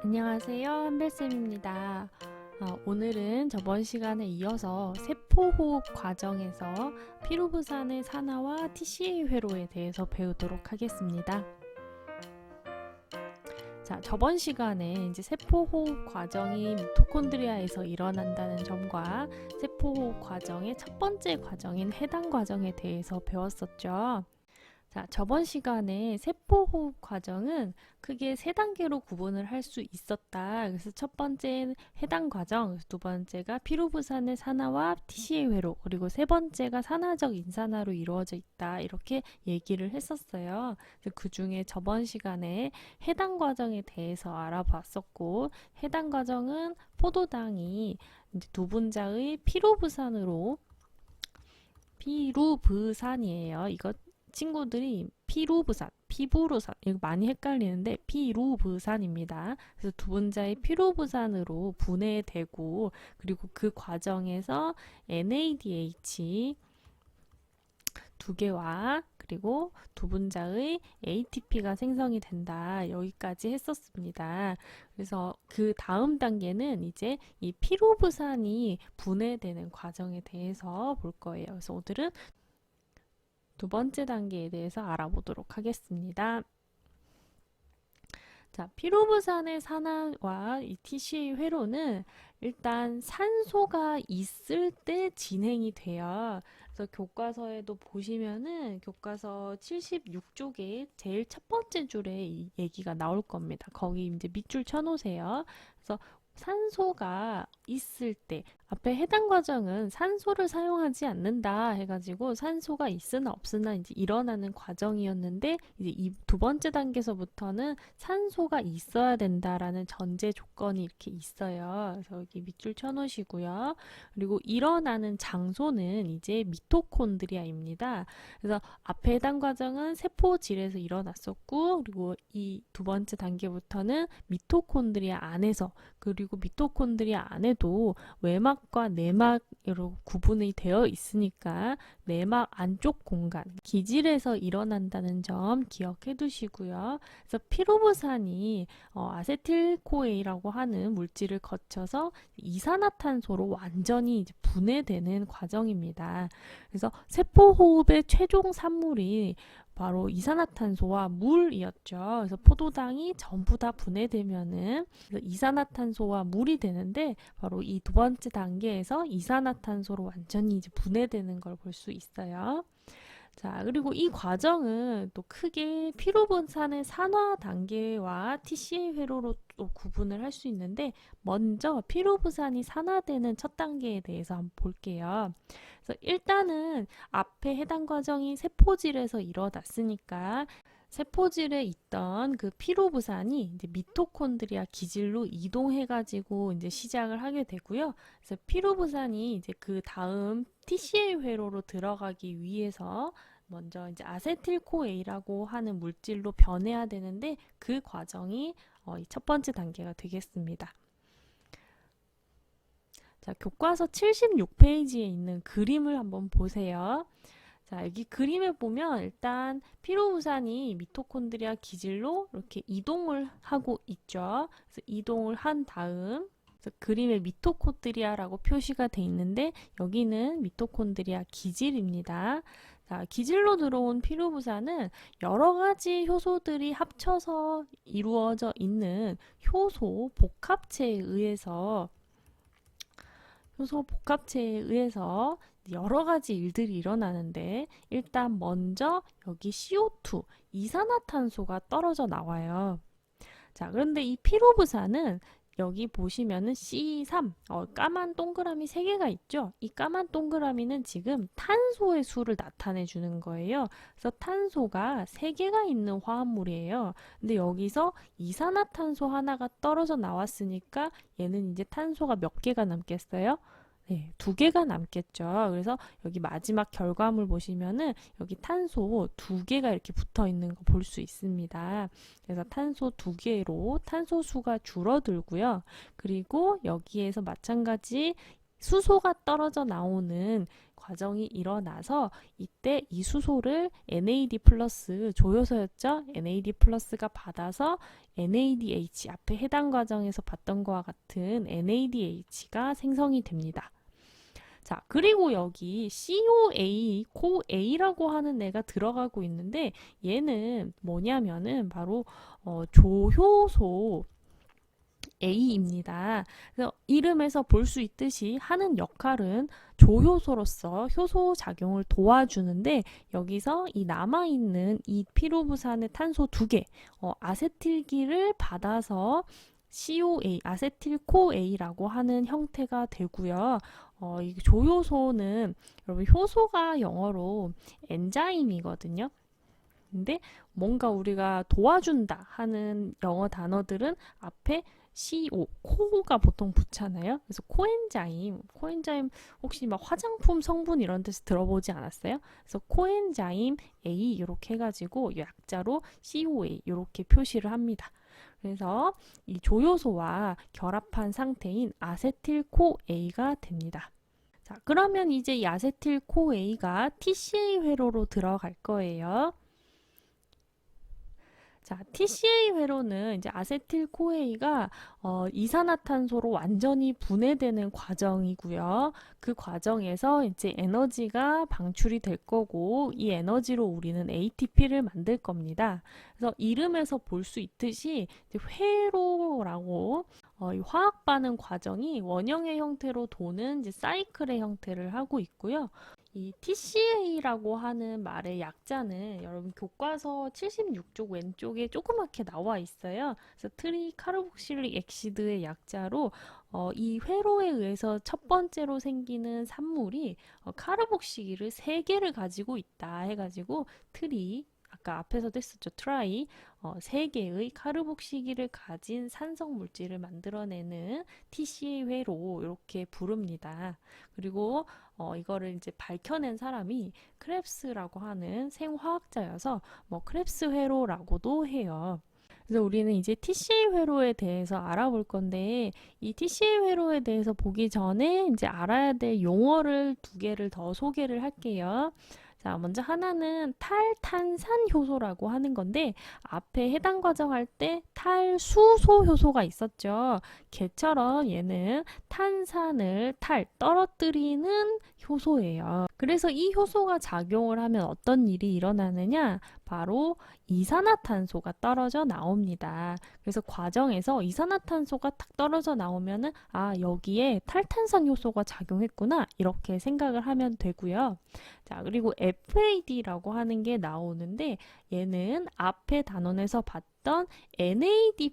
안녕하세요, 한별쌤입니다. 오늘은 저번 시간에 이어서 세포호흡 과정에서 피로부산의 산화와 TCA 회로에 대해서 배우도록 하겠습니다. 자, 저번 시간에 이제 세포호흡 과정이 미토콘드리아에서 일어난다는 점과 세포호흡 과정의 첫 번째 과정인 해당 과정에 대해서 배웠었죠. 자, 저번 시간에 세포호흡 과정은 크게 세 단계로 구분을 할 수 있었다. 그래서 첫 번째는 해당 과정, 두 번째가 피로부산의 산화와 TCA 회로, 그리고 세 번째가 산화적 인산화로 이루어져 있다. 이렇게 얘기를 했었어요. 그 중에 저번 시간에 해당 과정에 대해서 알아봤었고, 해당 과정은 포도당이 이제 두 분자의 피루부산이에요. 이거 친구들이 피부루산 이거 많이 헷갈리는데 피루부산입니다. 그래서 두 분자의 피루부산으로 분해되고 그리고 그 과정에서 NADH 두 개와 그리고 두 분자의 ATP가 생성이 된다. 여기까지 했었습니다. 그래서 그 다음 단계는 이제 이 피로부산이 분해되는 과정에 대해서 볼 거예요. 그래서 오늘은 두 번째 단계에 대해서 알아보도록 하겠습니다. 자, 피로부산의 산화와 이 TCA 회로는 일단 산소가 있을 때 진행이 돼요. 그래서 교과서에도 보시면은 교과서 76쪽에 제일 첫 번째 줄에 이 얘기가 나올 겁니다. 거기 이제 밑줄 쳐놓으세요. 그래서 산소가 있을 때 앞에 해당 과정은 산소를 사용하지 않는다 해가지고 산소가 있으나 없으나 이제 일어나는 과정이었는데 이제 이 두 번째 단계에서부터는 산소가 있어야 된다라는 전제 조건이 이렇게 있어요. 그래서 여기 밑줄 쳐놓으시고요. 그리고 일어나는 장소는 이제 미토콘드리아입니다. 그래서 앞에 해당 과정은 세포질에서 일어났었고 그리고 이 두 번째 단계부터는 미토콘드리아 안에서 그리고 미토콘드리아 안에도 외막과 내막으로 구분이 되어 있으니까 내막 안쪽 공간, 기질에서 일어난다는 점 기억해 두시고요. 그래서 피로부산이 아세틸코에이라고 하는 물질을 거쳐서 이산화탄소로 완전히 이제 분해되는 과정입니다. 그래서 세포호흡의 최종 산물이 바로 이산화탄소와 물이었죠. 그래서 포도당이 전부 다 분해되면은 이산화탄소와 물이 되는데 바로 이 두 번째 단계에서 이산화탄소로 완전히 이제 분해되는 걸 볼 수 있어요. 자, 그리고 이 과정은 또 크게 피로분산의 산화 단계와 TCA 회로로 또 구분을 할 수 있는데 먼저 피로분산이 산화되는 첫 단계에 대해서 한번 볼게요. 그래서 일단은 앞에 해당 과정이 세포질에서 일어났으니까 세포질에 있던 그 피로부산이 이제 미토콘드리아 기질로 이동해가지고 이제 시작을 하게 되고요. 그래서 피로부산이 이제 그 다음 TCA 회로로 들어가기 위해서 먼저 이제 아세틸코에이라고 하는 물질로 변해야 되는데 그 과정이 첫 번째 단계가 되겠습니다. 자, 교과서 76페이지에 있는 그림을 한번 보세요. 자, 여기 그림에 보면 일단 피로부산이 미토콘드리아 기질로 이렇게 이동을 하고 있죠. 그래서 이동을 한 다음 그림에 미토콘드리아라고 표시가 돼 있는데 여기는 미토콘드리아 기질입니다. 자, 기질로 들어온 피로부산은 여러 가지 효소들이 합쳐서 이루어져 있는 효소 복합체에 의해서 여러 가지 일들이 일어나는데 일단 먼저 여기 CO2, 이산화탄소가 떨어져 나와요. 자, 그런데 이 피로부산은 여기 보시면은 C3, 까만 동그라미 3개가 있죠? 이 까만 동그라미는 지금 탄소의 수를 나타내 주는 거예요. 그래서 탄소가 3개가 있는 화합물이에요. 근데 여기서 이산화탄소 하나가 떨어져 나왔으니까 얘는 이제 탄소가 몇 개가 남겠어요? 네, 2개가 남겠죠. 그래서 여기 마지막 결과물 보시면은 여기 탄소 2개가 이렇게 붙어 있는 거 볼 수 있습니다. 그래서 탄소 2개로 탄소 수가 줄어들고요. 그리고 여기에서 마찬가지 수소가 떨어져 나오는 과정이 일어나서 이때 이 수소를 NAD 플러스 조효소였죠? NAD 플러스가 받아서 NADH 앞에 해당 과정에서 봤던 것과 같은 NADH가 생성이 됩니다. 자, 그리고 여기 CoA, CoA라고 하는 애가 들어가고 있는데 얘는 뭐냐면은 바로 조효소 A입니다. 그래서 이름에서 볼 수 있듯이 하는 역할은 조효소로서 효소 작용을 도와주는데 여기서 이 남아있는 이 피로부산의 탄소 두 개, 아세틸기를 받아서 CoA, 아세틸코A라고 하는 형태가 되고요. 이 조효소는 여러분 효소가 영어로 엔자임이거든요. 근데 뭔가 우리가 도와준다 하는 영어 단어들은 앞에 CO, 코가 보통 붙잖아요. 그래서 코엔자임 혹시 막 화장품 성분 이런 데서 들어보지 않았어요? 그래서 코엔자임 A 이렇게 해가지고 약자로 COA 이렇게 표시를 합니다. 그래서 이 조효소와 결합한 상태인 아세틸코A가 됩니다. 자, 그러면 이제 이 아세틸코A가 TCA 회로로 들어갈 거예요. 자, TCA 회로는 이제 아세틸코에이가 이산화탄소로 완전히 분해되는 과정이고요. 그 과정에서 이제 에너지가 방출이 될 거고 이 에너지로 우리는 ATP를 만들 겁니다. 그래서 이름에서 볼 수 있듯이 회로라고 이 화학 반응 과정이 원형의 형태로 도는 이제 사이클의 형태를 하고 있고요. 이 TCA라고 하는 말의 약자는 여러분 교과서 76쪽 왼쪽에 조그맣게 나와 있어요. 그래서 트리카르복실릭 액시드의 약자로 이 회로에 의해서 첫 번째로 생기는 산물이 카르복시기를 3개를 가지고 있다 해가지고 아까 앞에서도 했었죠. 트라이 3개의 카르복시기를 가진 산성 물질을 만들어내는 TCA 회로 이렇게 부릅니다. 그리고 이거를 이제 밝혀낸 사람이 크랩스라고 하는 생화학자여서 크랩스 회로라고도 해요. 그래서 우리는 이제 TCA 회로에 대해서 알아볼 건데 이 TCA 회로에 대해서 보기 전에 이제 알아야 될 용어를 2개를 더 소개를 할게요. 자, 먼저 하나는 탈탄산 효소라고 하는 건데 앞에 해당 과정 할 때 탈수소 효소가 있었죠. 걔처럼 얘는 탄산을 떨어뜨리는 효소예요. 그래서 이 효소가 작용을 하면 어떤 일이 일어나느냐? 바로 이산화탄소가 떨어져 나옵니다. 그래서 과정에서 이산화탄소가 탁 떨어져 나오면은 여기에 탈탄산 효소가 작용했구나 이렇게 생각을 하면 되고요. 자, 그리고 FAD라고 하는 게 나오는데 얘는 앞에 단원에서 봤던 NAD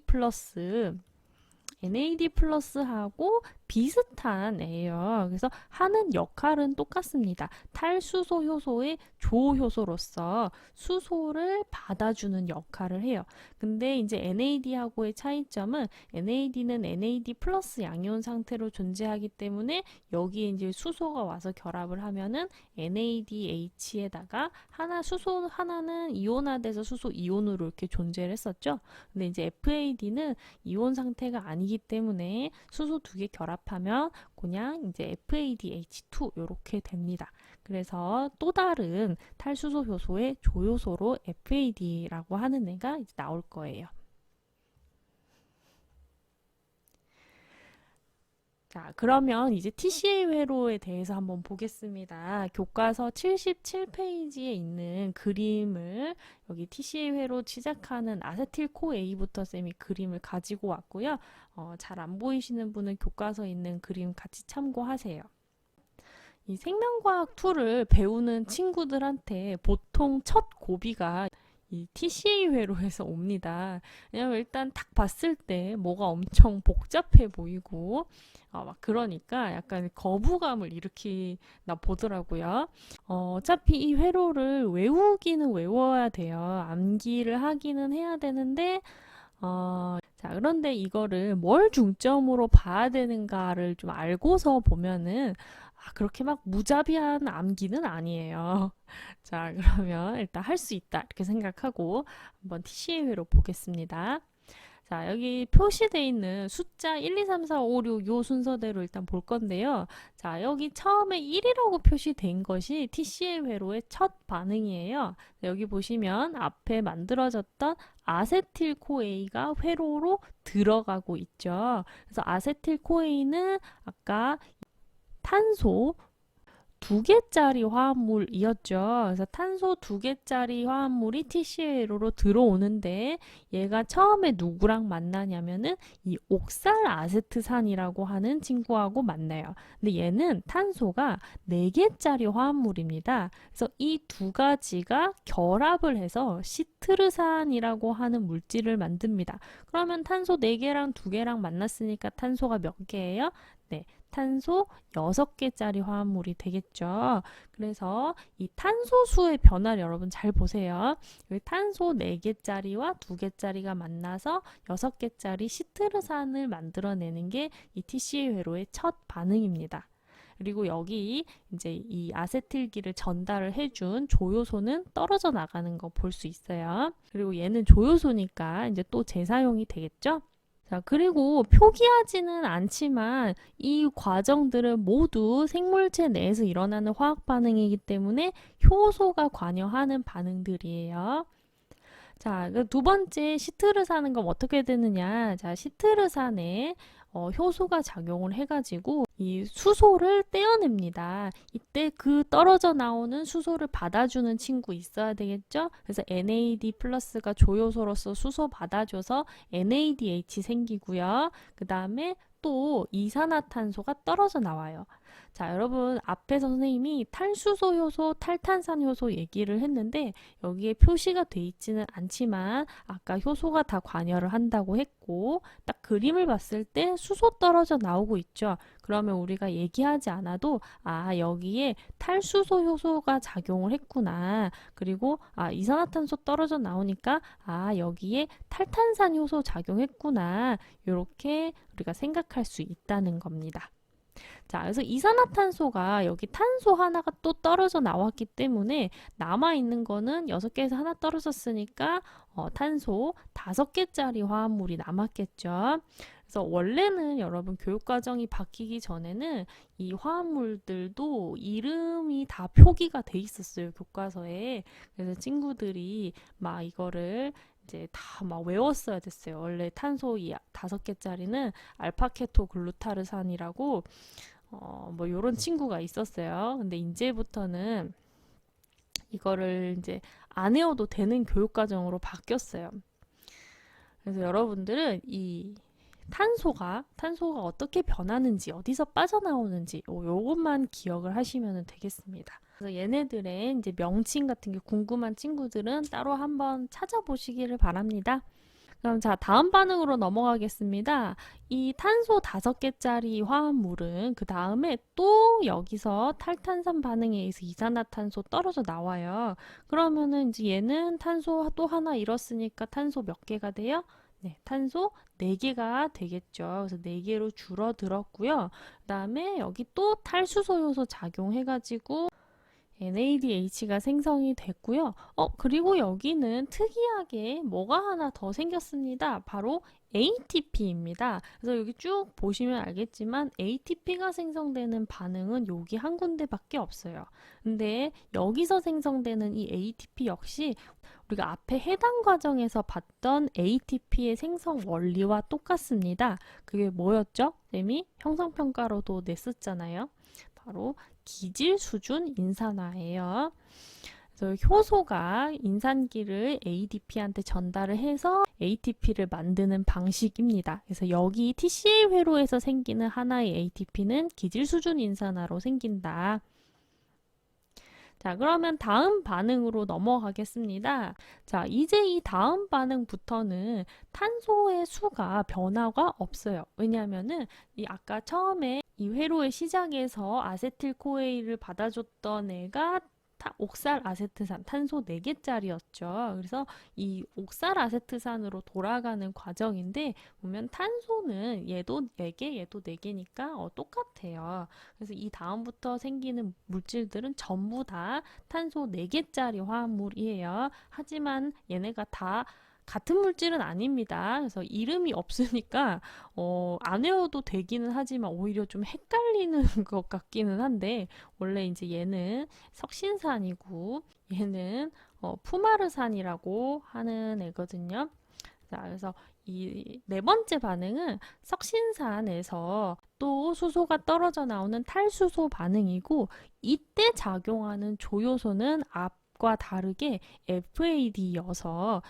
플러스하고 비슷한 애예요. 그래서 하는 역할은 똑같습니다. 탈수소 효소의 조효소로서 수소를 받아주는 역할을 해요. 근데 이제 NAD하고의 차이점은 NAD는 NAD 플러스 양이온 상태로 존재하기 때문에 여기에 이제 수소가 와서 결합을 하면은 NADH에다가 수소 하나는 이온화돼서 수소 이온으로 이렇게 존재를 했었죠. 근데 이제 FAD는 이온 상태가 아니기 때문에 수소 2개 결합하면 그냥 이제 FADH2 이렇게 됩니다. 그래서 또 다른 탈수소 효소의 조효소로 FAD라고 하는 애가 이제 나올 거예요. 자, 그러면 이제 TCA 회로에 대해서 한번 보겠습니다. 교과서 77페이지에 있는 그림을 여기 TCA 회로 시작하는 아세틸코A부터 쌤이 그림을 가지고 왔고요. 잘 안 보이시는 분은 교과서에 있는 그림 같이 참고하세요. 이 생명과학 2를 배우는 친구들한테 보통 첫 고비가 이 TCA 회로에서 옵니다. 왜냐면 일단 딱 봤을 때 뭐가 엄청 복잡해 보이고 막 그러니까 약간 거부감을 일으키나 보더라고요. 어차피 이 회로를 외우기는 외워야 돼요. 암기를 하기는 해야 되는데 자, 그런데 이거를 뭘 중점으로 봐야 되는가를 좀 알고서 보면은 그렇게 막 무자비한 암기는 아니에요. 자, 그러면 일단 할 수 있다 이렇게 생각하고 한번 TCA 회로 보겠습니다. 자, 여기 표시되어 있는 숫자 1, 2, 3, 4, 5, 6 요 순서대로 일단 볼 건데요. 자, 여기 처음에 1이라고 표시된 것이 TCA 회로의 첫 반응이에요. 여기 보시면 앞에 만들어졌던 아세틸코에이가 회로로 들어가고 있죠. 그래서 아세틸코에이는 아까 탄소 2개짜리 화합물이었죠. 그래서 탄소 2개짜리 화합물이 TCA로로 들어오는데 얘가 처음에 누구랑 만나냐면은 이 옥살 아세트산이라고 하는 친구하고 만나요. 근데 얘는 탄소가 4개짜리 화합물입니다. 그래서 이 두 가지가 결합을 해서 시트르산이라고 하는 물질을 만듭니다. 그러면 탄소 4개랑 2개랑 만났으니까 탄소가 몇 개예요? 네, 탄소 6개짜리 화합물이 되겠죠. 그래서 이 탄소수의 변화를 여러분 잘 보세요. 여기 탄소 4개짜리와 2개짜리가 만나서 6개짜리 시트르산을 만들어내는 게 이 TCA 회로의 첫 반응입니다. 그리고 여기 이제 이 아세틸기를 전달을 해준 조효소는 떨어져 나가는 거 볼 수 있어요. 그리고 얘는 조효소니까 이제 또 재사용이 되겠죠. 자, 그리고 표기하지는 않지만 이 과정들은 모두 생물체 내에서 일어나는 화학 반응이기 때문에 효소가 관여하는 반응들이에요. 자, 두 번째 시트르산은 그럼 어떻게 되느냐? 자, 시트르산에 효소가 작용을 해가지고 이 수소를 떼어냅니다. 이때 그 떨어져 나오는 수소를 받아주는 친구 있어야 되겠죠? 그래서 NAD 플러스가 조효소로서 수소 받아줘서 NADH 생기고요. 그 다음에 또 이산화탄소가 떨어져 나와요. 자, 여러분 앞에서 선생님이 탈수소 효소, 탈탄산 효소 얘기를 했는데 여기에 표시가 돼 있지는 않지만 아까 효소가 다 관여를 한다고 했고 딱 그림을 봤을 때 수소 떨어져 나오고 있죠. 그러면 우리가 얘기하지 않아도 여기에 탈수소 효소가 작용을 했구나. 그리고 이산화탄소 떨어져 나오니까 여기에 탈탄산 효소 작용했구나. 이렇게 우리가 생각할 수 있다는 겁니다. 자, 그래서 이산화탄소가 여기 탄소 하나가 또 떨어져 나왔기 때문에 남아있는 거는 6개에서 하나 떨어졌으니까 탄소 5개짜리 화합물이 남았겠죠. 그래서 원래는 여러분 교육과정이 바뀌기 전에는 이 화합물들도 이름이 다 표기가 돼 있었어요, 교과서에. 그래서 친구들이 막 이거를 이제 다 막 외웠어야 됐어요. 원래 탄소 이 5개짜리는 알파케토글루타르산이라고 뭐 요런 친구가 있었어요. 근데 이제부터는 이거를 이제 안 외워도 되는 교육과정으로 바뀌었어요. 그래서 여러분들은 이 탄소가 어떻게 변하는지 어디서 빠져나오는지 요것만 기억을 하시면 되겠습니다. 그래서 얘네들의 이제 명칭 같은 게 궁금한 친구들은 따로 한번 찾아보시기를 바랍니다. 그럼 자, 다음 반응으로 넘어가겠습니다. 이 탄소 5개짜리 화합물은 그 다음에 또 여기서 탈탄산 반응에 의해서 이산화탄소 떨어져 나와요. 그러면은 이제 얘는 탄소 또 하나 잃었으니까 탄소 몇 개가 돼요? 네, 탄소 4개가 되겠죠. 그래서 4개로 줄어들었고요. 그 다음에 여기 또 탈수소 요소 작용해가지고 NADH가 생성이 됐고요. 그리고 여기는 특이하게 뭐가 하나 더 생겼습니다. 바로 ATP입니다. 그래서 여기 쭉 보시면 알겠지만 ATP가 생성되는 반응은 여기 한 군데밖에 없어요. 근데 여기서 생성되는 이 ATP 역시 우리가 앞에 해당 과정에서 봤던 ATP의 생성 원리와 똑같습니다. 그게 뭐였죠? 쌤이 형성평가로도 냈었잖아요. 바로 기질 수준 인산화예요. 그래서 효소가 인산기를 ADP한테 전달을 해서 ATP를 만드는 방식입니다. 그래서 여기 TCA 회로에서 생기는 하나의 ATP는 기질 수준 인산화로 생긴다. 자, 그러면 다음 반응으로 넘어가겠습니다. 자, 이제 이 다음 반응부터는 탄소의 수가 변화가 없어요. 왜냐하면은 이 아까 처음에 이 회로의 시작에서 아세틸코에이를 받아줬던 애가 옥살 아세트산, 탄소 4개짜리였죠. 그래서 이 옥살 아세트산으로 돌아가는 과정인데 보면 탄소는 얘도 4개, 얘도 4개니까 똑같아요. 그래서 이 다음부터 생기는 물질들은 전부 다 탄소 4개짜리 화합물이에요. 하지만 얘네가 다 같은 물질은 아닙니다. 그래서 이름이 없으니까 안 외워도 되기는 하지만 오히려 좀 헷갈리는 것 같기는 한데, 원래 이제 얘는 석신산이고 얘는 푸마르산이라고 하는 애거든요. 자, 그래서 이 네 번째 반응은 석신산에서 또 수소가 떨어져 나오는 탈수소 반응이고, 이때 작용하는 조효소는 앞과 다르게 FAD여서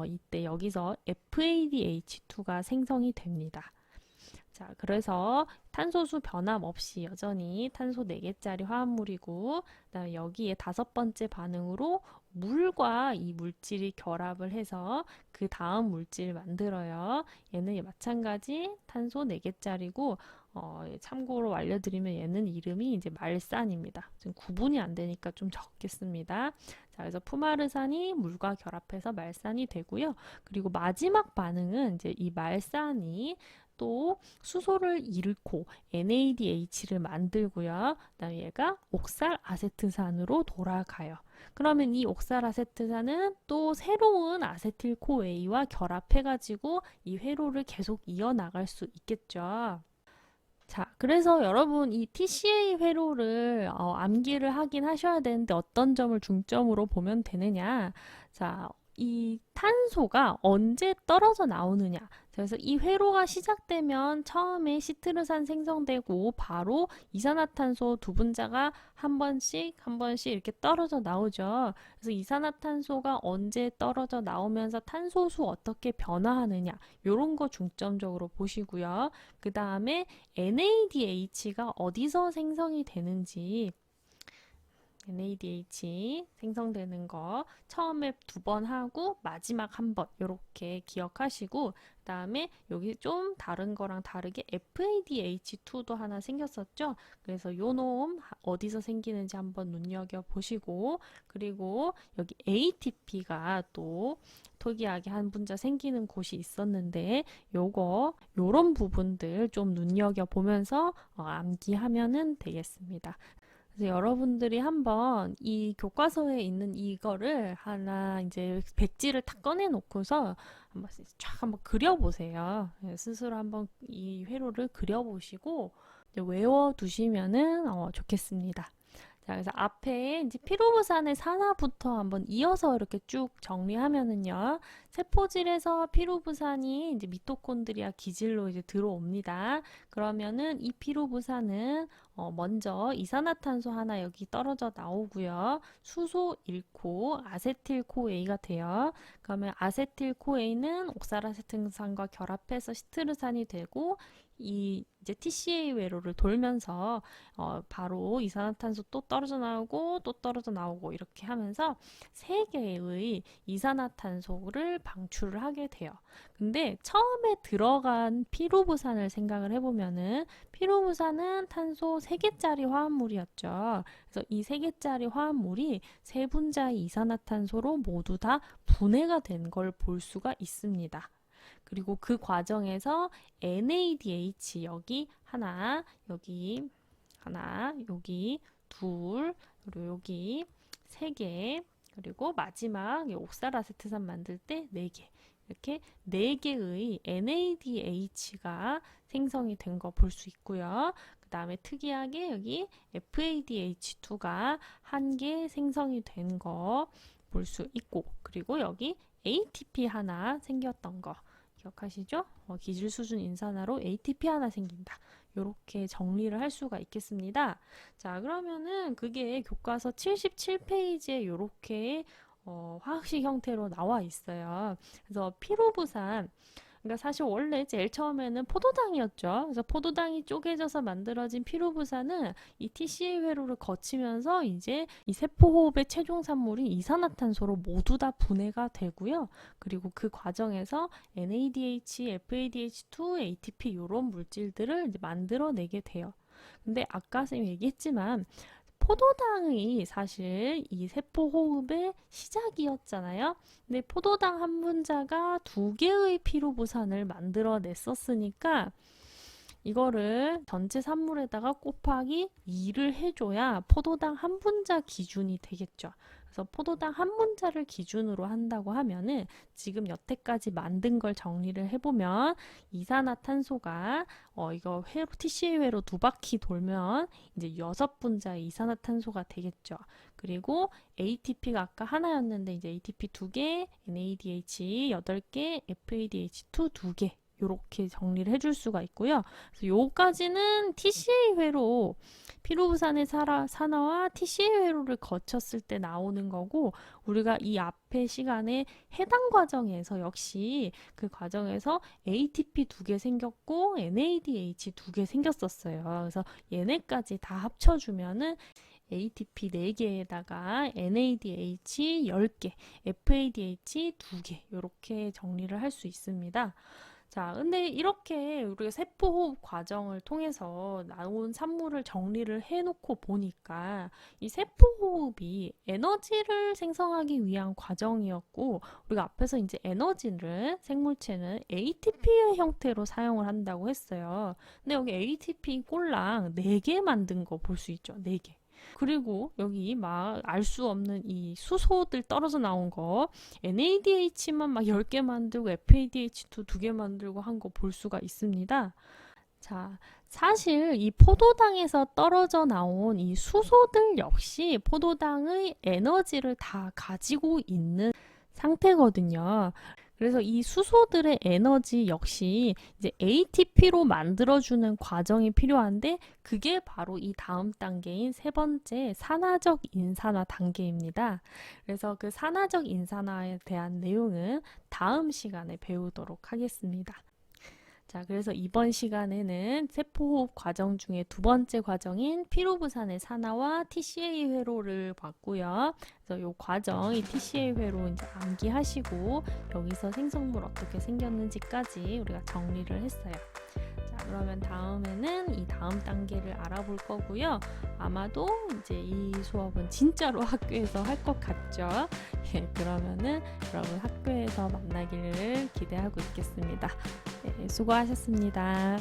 이때 여기서 FADH2가 생성이 됩니다. 자, 그래서 탄소수 변함없이 여전히 탄소 4개짜리 화합물이고, 그다음에 여기에 다섯 번째 반응으로 물과 이 물질이 결합을 해서 그 다음 물질을 만들어요. 얘는 마찬가지 탄소 4개짜리고, 참고로 알려드리면 얘는 이름이 이제 말산입니다. 지금 구분이 안 되니까 좀 적겠습니다. 자, 그래서 푸마르산이 물과 결합해서 말산이 되고요. 그리고 마지막 반응은 이제 이 말산이 또 수소를 잃고 NADH를 만들고요. 그다음에 얘가 옥살아세트산으로 돌아가요. 그러면 이 옥살아세트산은 또 새로운 아세틸코에이와 결합해가지고 이 회로를 계속 이어나갈 수 있겠죠. 자, 그래서 여러분 이 TCA 회로를 암기를 하긴 하셔야 되는데 어떤 점을 중점으로 보면 되느냐? 자, 이 탄소가 언제 떨어져 나오느냐? 그래서 이 회로가 시작되면 처음에 시트르산 생성되고 바로 이산화탄소 두 분자가 한 번씩 한 번씩 이렇게 떨어져 나오죠. 그래서 이산화탄소가 언제 떨어져 나오면서 탄소수 어떻게 변화하느냐? 요런 거 중점적으로 보시고요. 그 다음에 NADH가 어디서 생성이 되는지, NADH 생성되는 거 처음에 2번 하고 마지막 한 번 이렇게 기억하시고, 그 다음에 여기 좀 다른 거랑 다르게 FADH2도 하나 생겼었죠. 그래서 요 놈 어디서 생기는지 한번 눈여겨보시고, 그리고 여기 ATP가 또 특이하게 한 분자 생기는 곳이 있었는데 요런 부분들 좀 눈여겨보면서 암기하면은 되겠습니다. 그래서 여러분들이 한번 이 교과서에 있는 이거를 하나 이제 백지를 딱 꺼내 놓고서 한번 쫙 한번 그려보세요. 스스로 한번 이 회로를 그려보시고 외워 두시면은 좋겠습니다. 자, 그래서 앞에 이제 피루부산의 산화부터 한번 이어서 이렇게 쭉 정리하면은요. 세포질에서 피루부산이 이제 미토콘드리아 기질로 이제 들어옵니다. 그러면은 이 피루부산은 먼저 이산화탄소 하나 여기 떨어져 나오고요. 수소 잃고 아세틸코에이가 돼요. 그러면 아세틸코에이는 옥살아세트산과 결합해서 시트르산이 되고, 이 이제 TCA 회로를 돌면서 바로 이산화탄소 또 떨어져 나오고 또 떨어져 나오고 이렇게 하면서 3개의 이산화탄소를 방출을 하게 돼요. 근데 처음에 들어간 피루부산을 생각을 해보면은 피루부산은 탄소 3개짜리 화합물이었죠. 그래서 이 3개짜리 화합물이 3분자의 이산화탄소로 모두 다 분해가 된 걸 볼 수가 있습니다. 그리고 그 과정에서 NADH 여기 하나, 여기 하나, 여기 둘, 그리고 여기 3개, 그리고 마지막 옥살아세트산 만들 때 4개. 이렇게 4개의 NADH가 생성이 된 거 볼 수 있고요. 그 다음에 특이하게 여기 FADH2가 1개 생성이 된 거 볼 수 있고, 그리고 여기 ATP 하나 생겼던 거 기억하시죠? 기질 수준 인산화로 ATP 하나 생긴다. 이렇게 정리를 할 수가 있겠습니다. 자, 그러면은 그게 교과서 77페이지에 이렇게 화학식 형태로 나와 있어요. 그래서 피루부산, 그러니까 사실 원래 제일 처음에는 포도당이었죠. 그래서 포도당이 쪼개져서 만들어진 피루부산은 이 TCA 회로를 거치면서 이제 이 세포호흡의 최종 산물인 이산화탄소로 모두 다 분해가 되고요. 그리고 그 과정에서 NADH, FADH2, ATP 이런 물질들을 이제 만들어내게 돼요. 근데 아까 선생님이 얘기했지만 포도당이 사실 이 세포호흡의 시작이었잖아요. 근데 포도당 한 분자가 2개의 피루부산을 만들어냈었으니까 이거를 전체 산물에다가 곱하기 2를 해줘야 포도당 한 분자 기준이 되겠죠. 그래서 포도당 한 문자를 기준으로 한다고 하면은 지금 여태까지 만든 걸 정리를 해보면 이산화탄소가 이거 TCA 회로 2바퀴 돌면 이제 6분자의 이산화탄소가 되겠죠. 그리고 ATP가 아까 하나였는데 이제 ATP 2개, NADH 8개, FADH2 2개 이렇게 정리를 해줄 수가 있고요. 그래서 요까지는 TCA 회로 피로부산의 산화와 TCA 회로를 거쳤을 때 나오는 거고, 우리가 이 앞에 시간에 해당 과정에서 역시 그 과정에서 ATP 2개 생겼고 NADH 2개 생겼었어요. 그래서 얘네까지 다 합쳐주면은 ATP 4개에다가 NADH 10개, FADH 2개 이렇게 정리를 할 수 있습니다. 자, 근데 이렇게 우리가 세포호흡 과정을 통해서 나온 산물을 정리를 해놓고 보니까 이 세포호흡이 에너지를 생성하기 위한 과정이었고, 우리가 앞에서 이제 에너지를 생물체는 ATP의 형태로 사용을 한다고 했어요. 근데 여기 ATP 꼴랑 4개 만든 거 볼 수 있죠. 4개. 그리고 여기 막 알 수 없는 이 수소들 떨어져 나온 거 NADH만 막 10개 만들고 FADH2 2개 만들고 한 거 볼 수가 있습니다. 자, 사실 이 포도당에서 떨어져 나온 이 수소들 역시 포도당의 에너지를 다 가지고 있는 상태거든요. 그래서 이 수소들의 에너지 역시 이제 ATP로 만들어주는 과정이 필요한데, 그게 바로 이 다음 단계인 3번째 산화적 인산화 단계입니다. 그래서 그 산화적 인산화에 대한 내용은 다음 시간에 배우도록 하겠습니다. 자, 그래서 이번 시간에는 세포호흡 과정 중에 2번째 과정인 피로부산의 산화와 TCA 회로를 봤고요. 그래서 이 과정, 이 TCA 회로 이제 암기하시고 여기서 생성물 어떻게 생겼는지까지 우리가 정리를 했어요. 자, 그러면 다음에는 이 다음 단계를 알아볼 거고요. 아마도 이제 이 수업은 진짜로 학교에서 할 것 같죠? 예, 그러면은 여러분 학교에서 만나기를 기대하고 있겠습니다. 네, 수고하셨습니다.